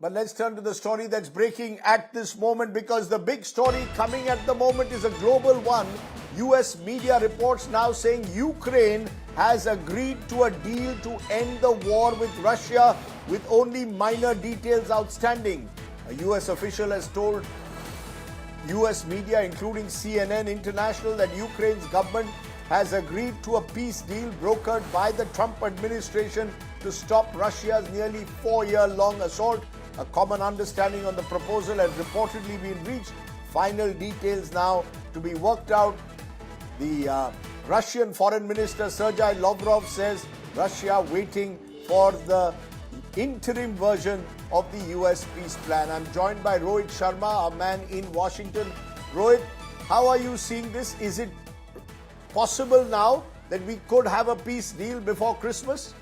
But let's turn to the story that's breaking at this moment, because the big story coming at the moment is a global one. US media reports now saying Ukraine has agreed to a deal to end the war with Russia with only minor details outstanding. A US official has told US media, including CNN International, that Ukraine's government has agreed to a peace deal brokered by the Trump administration to stop Russia's nearly 4-year-long assault. A common understanding on the proposal has reportedly been reached. Final details now to be worked out. The Russian Foreign Minister Sergei Lavrov says Russia waiting for the interim version of the US peace plan. I'm joined by Rohit Sharma, a man in Washington. Rohit, how are you seeing this? Is it possible now that we could have a peace deal before Christmas?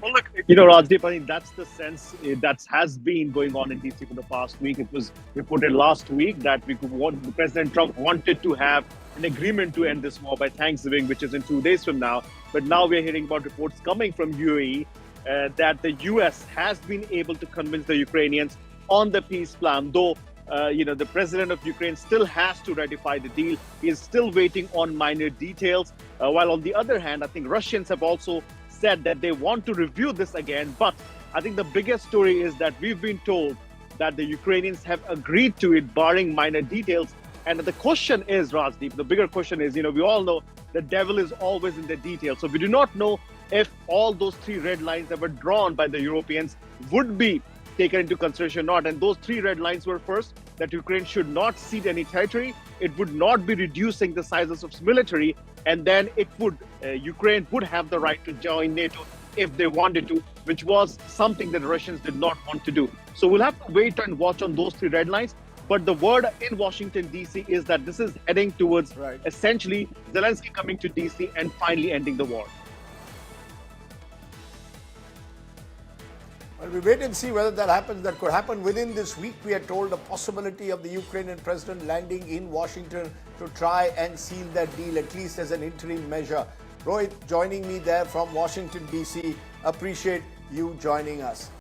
Well, look, Rajdeep, I think that's the sense that has been going on in DC for the past week. It was reported last week that President Trump wanted to have an agreement to end this war by Thanksgiving, which is in 2 days from now. But now we're hearing about reports coming from UAE that the US has been able to convince the Ukrainians on the peace plan, though the president of Ukraine still has to ratify the deal. He is still waiting on minor details. While on the other hand, I think Russians have also said that they want to review this again. But I think the biggest story is that we've been told that the Ukrainians have agreed to it, barring minor details. And the question is, Rajdeep, the bigger question is, we all know the devil is always in the details. So we do not know if all those 3 red lines that were drawn by the Europeans would be taken into consideration or not. And those 3 red lines were, first, that Ukraine should not cede any territory, it would not be reducing the sizes of its military, and then Ukraine would have the right to join NATO if they wanted to, which was something that the Russians did not want to do. So we'll have to wait and watch on those 3 red lines. But the word in Washington, D.C. is that this is heading towards essentially Zelenskyy coming to D.C. and finally ending the war. Well, we wait and see whether that happens. That could happen within this week. We are told a possibility of the Ukrainian president landing in Washington to try and seal that deal, at least as an interim measure. Rohit joining me there from Washington, D.C. Appreciate you joining us.